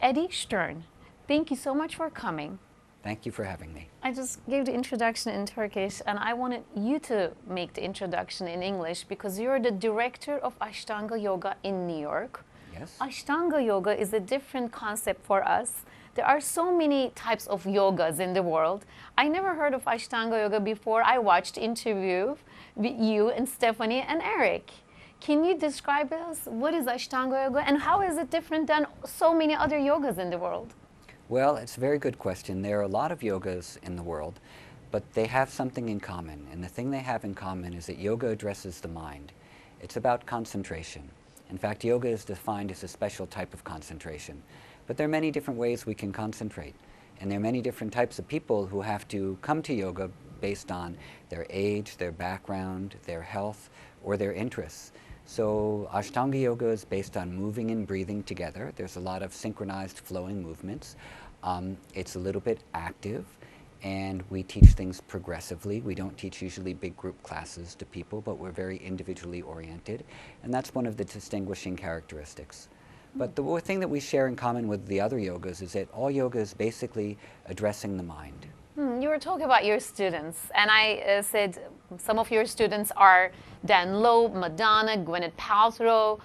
Eddie Stern, thank you so much for coming. Thank you for having me. I just gave the introduction in Turkish, and I wanted you to make the introduction in English because you're the director of Ashtanga Yoga in New York. Yes. Ashtanga Yoga is a different concept for us. There are so many types of yogas in the world. I never heard of Ashtanga Yoga before I watched interview with you and Stephanie and Eric. Can you describe us what is Ashtanga Yoga and how is it different than so many other yogas in the world? Well, it's a very good question. There are a lot of yogas in the world, but they have something in common. And the thing they have in common is that yoga addresses the mind. It's about concentration. In fact, yoga is defined as a special type of concentration. But there are many different ways we can concentrate. And there are many different types of people who have to come to yoga based on their age, their background, their health, or their interests. So Ashtanga Yoga is based on moving and breathing together. There's a lot of synchronized flowing movements. It's a little bit active, and we teach things progressively. We don't teach usually big group classes to people, but we're very individually oriented, and that's one of the distinguishing characteristics. But the thing that we share in common with the other yogas is that all yoga is basically addressing the mind. You were talking about your students, and I said some of your students are Loeb, Madonna, Gwyneth Paltrow.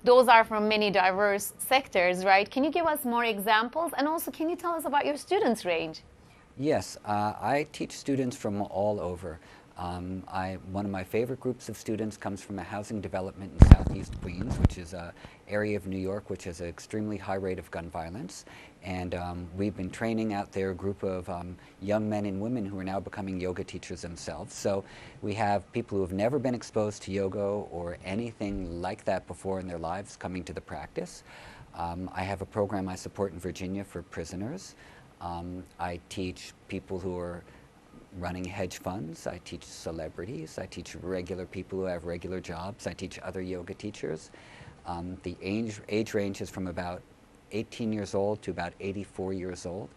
Those are from many diverse sectors, right? Can you give us more examples? And also, can you tell us about your students' range? Yes, I teach students from all over. One of my favorite groups of students comes from a housing development in Southeast Queens, which is an area of New York which has an extremely high rate of gun violence. And we've been training out there a group of young men and women who are now becoming yoga teachers themselves. So we have people who have never been exposed to yoga or anything like that before in their lives coming to the practice. I have a program I support in Virginia for prisoners. I teach people who are running hedge funds. I teach celebrities. I teach regular people who have regular jobs. I teach other yoga teachers. The age range is from about 18 years old to about 84 years old.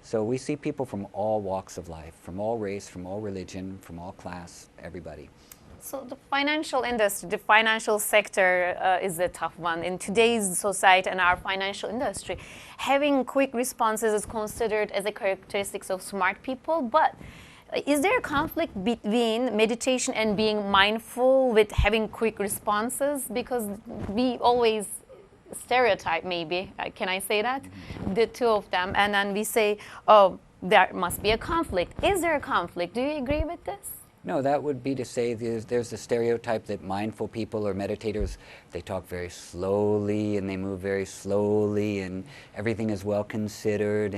So we see people from all walks of life, from all race, from all religion, from all class, everybody. So the financial industry, the financial sector is a tough one. In today's society and our financial industry, having quick responses is considered as a characteristic of smart people, but is there a conflict between meditation and being mindful with having quick responses? Because we always stereotype, maybe, can I say that? The two of them, and then we say, oh, there must be a conflict. Is there a conflict? Do you agree with this? No, that would be to say there's a stereotype that mindful people or meditators, they talk very slowly and they move very slowly and everything is well considered,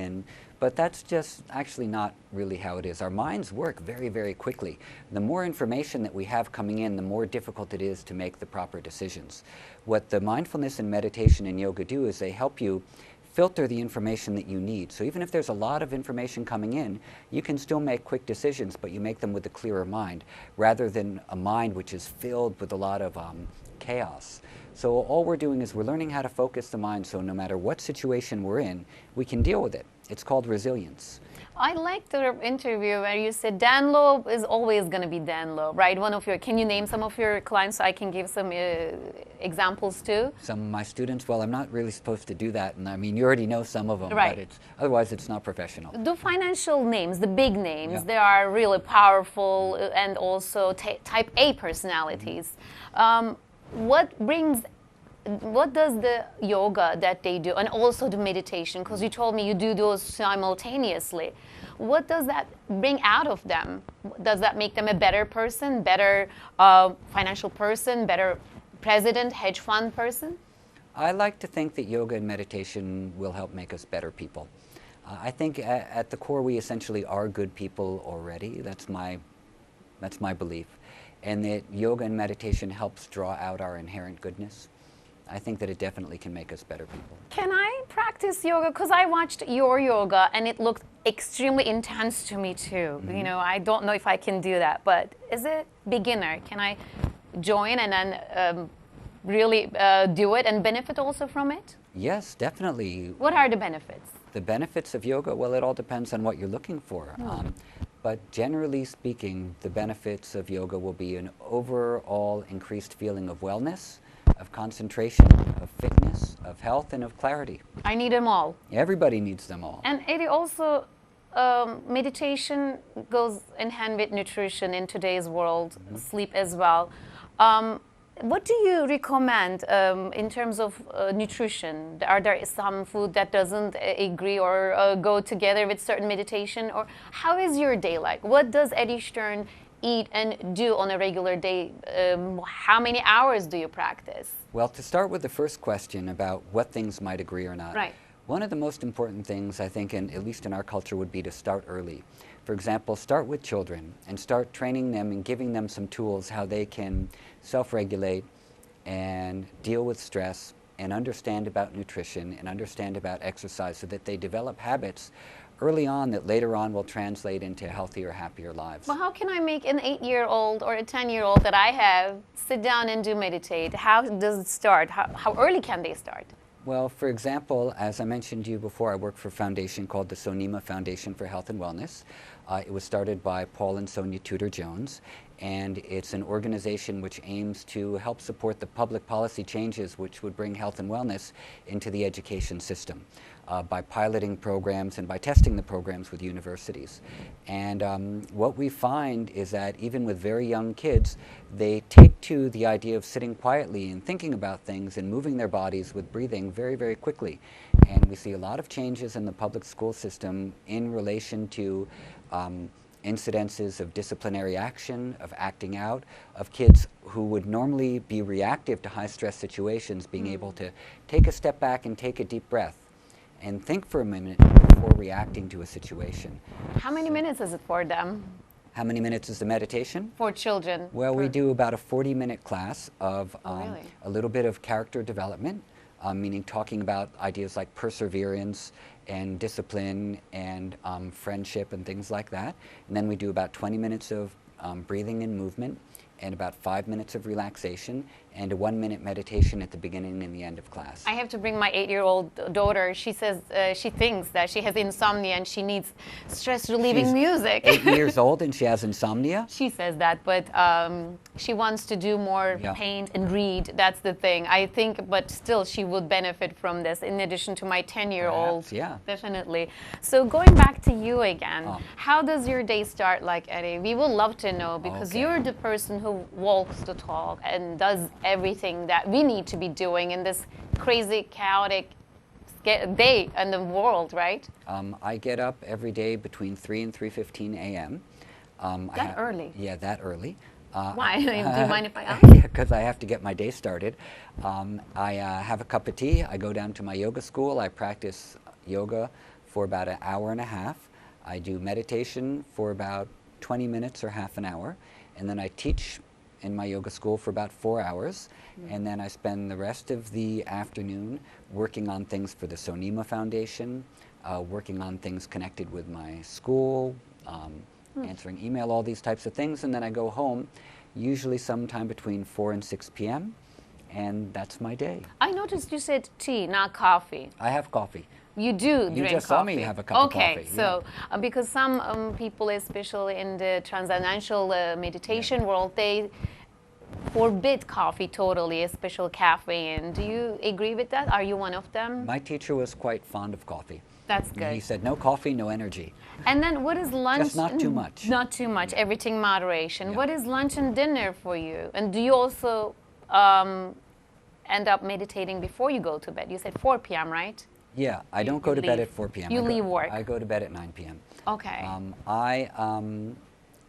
but that's just actually not really how it is. Our minds work very, very quickly. The more information that we have coming in, the more difficult it is to make the proper decisions. What the mindfulness and meditation and yoga do is they help you filter the information that you need. So even if there's a lot of information coming in, you can still make quick decisions, but you make them with a clearer mind, rather than a mind which is filled with a lot of chaos. So all we're doing is we're learning how to focus the mind so no matter what situation we're in, we can deal with it. It's called resilience. I liked the interview where you said Dan Loeb is always going to be Dan Loeb, right? Can you name some of your clients so I can give some examples too? Some of my students, well, I'm not really supposed to do that, and I mean, you already know some of them, right. But otherwise it's not professional. The financial names, the big names, Yeah. They are really powerful and also type A personalities. What does the yoga that they do, and also the meditation, because you told me you do those simultaneously, what does that bring out of them? Does that make them a better person, better financial person, better president, hedge fund person? I like to think that yoga and meditation will help make us better people. I think at the core we essentially are good people already. That's my belief. And that yoga and meditation helps draw out our inherent goodness. I think that it definitely can make us better people. Can I practice yoga? Because I watched your yoga and it looked extremely intense to me too. You know, I don't know if I can do that, but as a beginner, can I join and then really do it and benefit also from it? Yes, definitely. What are the benefits? The benefits of yoga, well, it all depends on what you're looking for. But generally speaking, the benefits of yoga will be an overall increased feeling of wellness, of concentration, of fitness, of health, and of clarity. I need them all. Everybody needs them all. And Eddie, also, meditation goes in hand with nutrition in today's world, sleep as well. What do you recommend in terms of nutrition? Are there some food that doesn't agree or go together with certain meditation? Or how is your day like? What does Eddie Stern eat and do on a regular day? How many hours do you practice? Well, to start with the first question about what things might agree or not. Right. One of the most important things, I think, at least in our culture, would be to start early. For example, start with children and start training them and giving them some tools how they can self-regulate and deal with stress and understand about nutrition and understand about exercise so that they develop habits early on that later on will translate into healthier, happier lives. Well, how can I make an 8-year-old or a 10-year-old that I have sit down and do meditate? How does it start? How early can they start? Well, for example, as I mentioned to you before, I work for a foundation called the Sonima Foundation for Health and Wellness. It was started by Paul and Sonia Tudor-Jones, and it's an organization which aims to help support the public policy changes which would bring health and wellness into the education system by piloting programs and by testing the programs with universities. And what we find is that even with very young kids, they take to the idea of sitting quietly and thinking about things and moving their bodies with breathing very, very quickly. And we see a lot of changes in the public school system in relation to incidences of disciplinary action, of acting out, of kids who would normally be reactive to high-stress situations being able to take a step back and take a deep breath and think for a minute before reacting to a situation. How many minutes is it for them? How many minutes is the meditation? For children? Well, we do about a 40-minute class of Really? a little bit of character development, meaning talking about ideas like perseverance and discipline and friendship and things like that. And then we do about 20 minutes of breathing and movement and about 5 minutes of relaxation and a 1-minute meditation at the beginning and the end of class. I have to bring my 8-year-old daughter. She says she thinks that she has insomnia and she needs stress-relieving She's music. 8 years old and she has insomnia? She says that, but she wants to do more paint and read. That's the thing. I think, but still, she would benefit from this in addition to my 10-year-old. Perhaps, yeah. Definitely. So going back to you again, how does your day start like, Eddie? We would love to know because you're the person who walks the talk and does everything that we need to be doing in this crazy, chaotic day in the world, right? I get up every day between 3 and 3:15 a.m. That early? Yeah, that early. Why? Do you mind if I ask? Yeah, because I have to get my day started. I have a cup of tea. I go down to my yoga school. I practice yoga for about an hour and a half. I do meditation for about 20 minutes or half an hour. And then I teach in my yoga school for about 4 hours. And then I spend the rest of the afternoon working on things for the Sonima Foundation, working on things connected with my school, answering email, all these types of things. And then I go home, usually sometime between 4 and 6 p.m. And that's my day. I noticed you said tea, not coffee. I have coffee. You do drink You just coffee. saw me have a cup of coffee. Okay, so because some people, especially in the transcendental meditation world, they forbid coffee totally, especially caffeine. Do you agree with that? Are you one of them? My teacher was quite fond of coffee. That's good. He said, no coffee, no energy. And then what is lunch? Just not too much. Not too much, everything moderation. Yeah. What is lunch and dinner for you? And do you also end up meditating before you go to bed? You said 4 p.m., right? Yeah, I don't go to bed at 4 p.m. You leave work. I go to bed at 9 p.m. Okay. I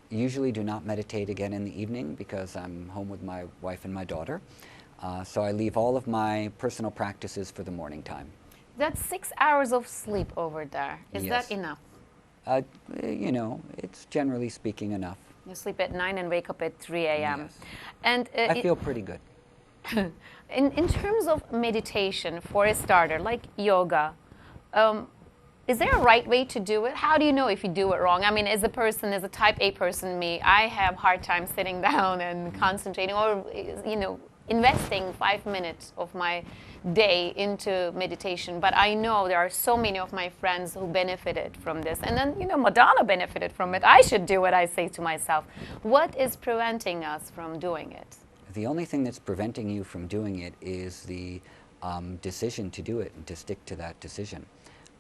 usually do not meditate again in the evening because I'm home with my wife and my daughter. So I leave all of my personal practices for the morning time. That's 6 hours of sleep over there. Is Yes. that enough? You know, it's generally speaking enough. You sleep at 9 and wake up at 3 a.m. Yes. And I feel pretty good. in terms of meditation, for a starter, like yoga, is there a right way to do it? How do you know if you do it wrong? I mean, as a person, as a type A person, me, I have hard time sitting down and concentrating or, you know, investing 5 minutes of my day into meditation. But I know there are so many of my friends who benefited from this. And then, you know, Madonna benefited from it. I should do it, I say to myself. What is preventing us from doing it? The only thing that's preventing you from doing it is the decision to do it and to stick to that decision.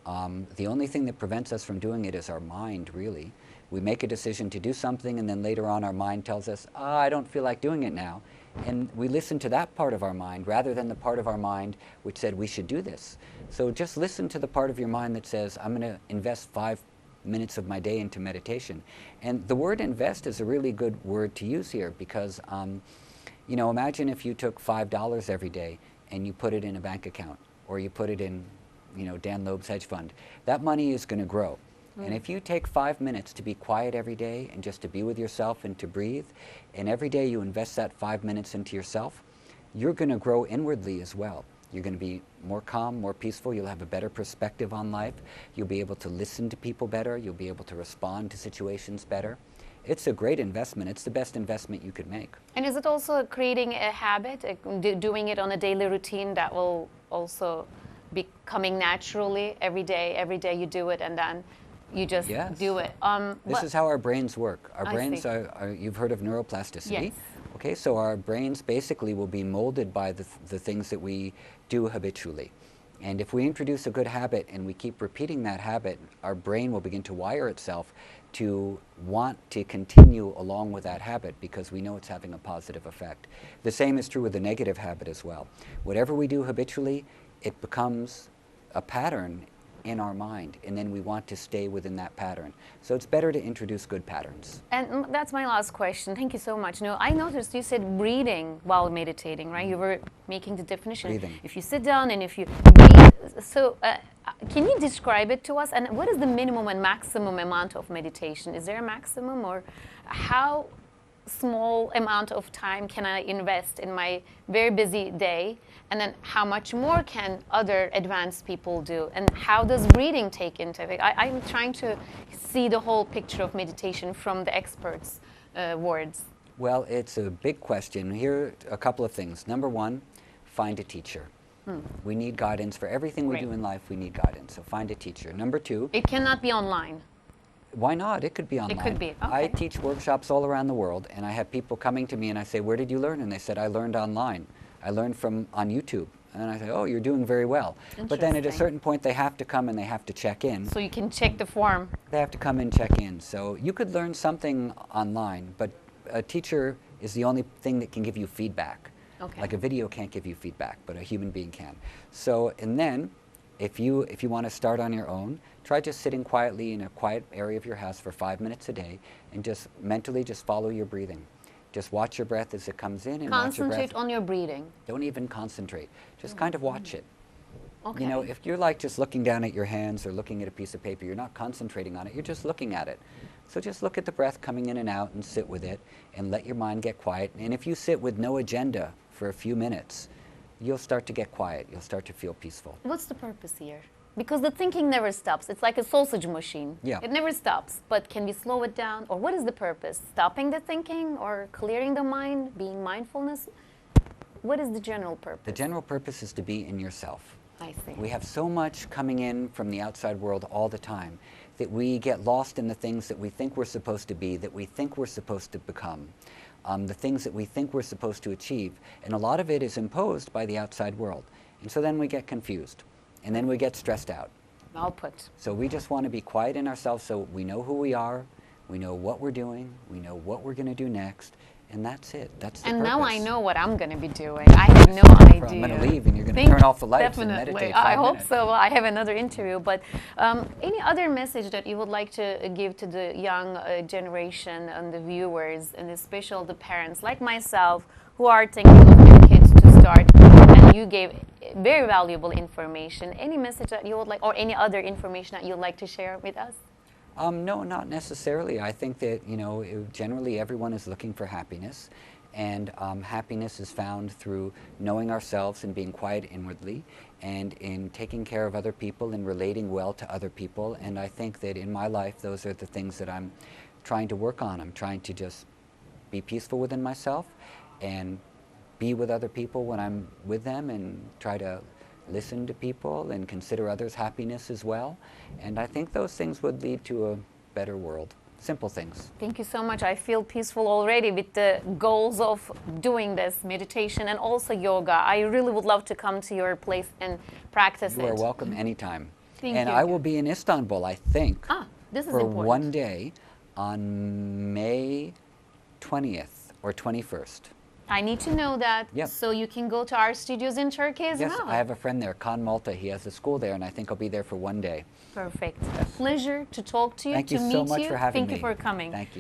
The only thing that prevents us from doing it is our mind, really. We make a decision to do something, and then later on our mind tells us, I don't feel like doing it now. And we listen to that part of our mind rather than the part of our mind which said we should do this. So just listen to the part of your mind that says, I'm going to invest 5 minutes of my day into meditation. And the word invest is a really good word to use here because, you know, imagine if you took $5 every day and you put it in a bank account, or you put it in, you know, Dan Loeb's hedge fund. That money is going to grow. And if you take 5 minutes to be quiet every day and just to be with yourself and to breathe, and every day you invest that 5 minutes into yourself, you're going to grow inwardly as well. You're going to be more calm, more peaceful. You'll have a better perspective on life. You'll be able to listen to people better. You'll be able to respond to situations better. It's a great investment. It's the best investment you could make. And is it also creating a habit, doing it on a daily routine that will also be coming naturally every day you do it, and then you just do it? This is how our brains work. Our I brains see. You've heard of neuroplasticity? Yes. Okay, so our brains basically will be molded by the things that we do habitually. And if we introduce a good habit and we keep repeating that habit, our brain will begin to wire itself to want to continue along with that habit because we know it's having a positive effect. The same is true with a negative habit as well. Whatever we do habitually, it becomes a pattern in our mind, and then we want to stay within that pattern. So it's better to introduce good patterns. And that's my last question. Thank you so much. No, I noticed you said breathing while meditating, right? You were making the definition. Breathing. If you sit down and if you breathe. So can you describe it to us? And what is the minimum and maximum amount of meditation? Is there a maximum, or how small amount of time can I invest in my very busy day? And then how much more can other advanced people do? And how does breathing take into it? I'm trying to see the whole picture of meditation from the experts' words. Well, it's a big question. Here are a couple of things. Number one, find a teacher. We need guidance for everything we do in life. We need guidance. So find a teacher. Number two, it cannot be online. Why not? It could be online. It could be. Okay. I teach workshops all around the world, and I have people coming to me and I say, where did you learn? And they said, I learned online. I learned on YouTube. And I say, oh, you're doing very well. But then at a certain point, they have to come and they have to check in. So you can check the form. They have to come and check in. So you could learn something online, but a teacher is the only thing that can give you feedback. Okay. Like a video can't give you feedback, but a human being can. So, and then, if you want to start on your own, try just sitting quietly in a quiet area of your house for 5 minutes a day and just mentally just follow your breathing. Just watch your breath as it comes in and watch your breath. Concentrate on your breathing. Don't even concentrate. Just kind of watch it. Okay. You know, if you're like just looking down at your hands or looking at a piece of paper, you're not concentrating on it, you're just looking at it. So just look at the breath coming in and out and sit with it and let your mind get quiet. And if you sit with no agenda for a few minutes, you'll start to get quiet. You'll start to feel peaceful. What's the purpose here? Because the thinking never stops. It's like a sausage machine. Yeah. It never stops. But can we slow it down? Or what is the purpose? Stopping the thinking or clearing the mind, being mindfulness? What is the general purpose? The general purpose is to be in yourself. I see. We have so much coming in from the outside world all the time that we get lost in the things that we think we're supposed to be, that we think we're supposed to become, the things that we think we're supposed to achieve. And a lot of it is imposed by the outside world. And so then we get confused. And then we get stressed out. Well put. So we just want to be quiet in ourselves so we know who we are, we know what we're doing, we know what we're going to do next, and that's it. That's the And purpose. now I know what I'm going to be doing. I have no idea. I'm going to leave and you're going to turn off the lights and meditate 5 I hope minutes. so. I have another interview. But any other message that you would like to give to the young generation and the viewers, and especially the parents like myself who are thinking of their kids to start? And you gave very valuable information. Any message that you would like, or any other information that you'd like to share with us? No, not necessarily. I think that, you know, generally everyone is looking for happiness, and happiness is found through knowing ourselves and being quiet inwardly, and in taking care of other people and relating well to other people. And I think that in my life, those are the things that I'm trying to work on. I'm trying to just be peaceful within myself and be with other people when I'm with them, and try to listen to people and consider others' happiness as well. And I think those things would lead to a better world. simple things. Thank you so much. I feel peaceful already with the goals of doing this meditation and also yoga. I really would love to come to your place and practice You it. are welcome anytime. Thank and you. I will be in Istanbul, I think, This is for important. one day on May 20th or 21st. I need to know that. Yep. So you can go to our studios in Turkey as Yes, well. I have a friend there, Khan Malta. He has a school there, and I think I'll be there for one day. Perfect. Yes. Pleasure to talk to you, Thank to you meet so much you. for having Thank me. you for coming. Thank you.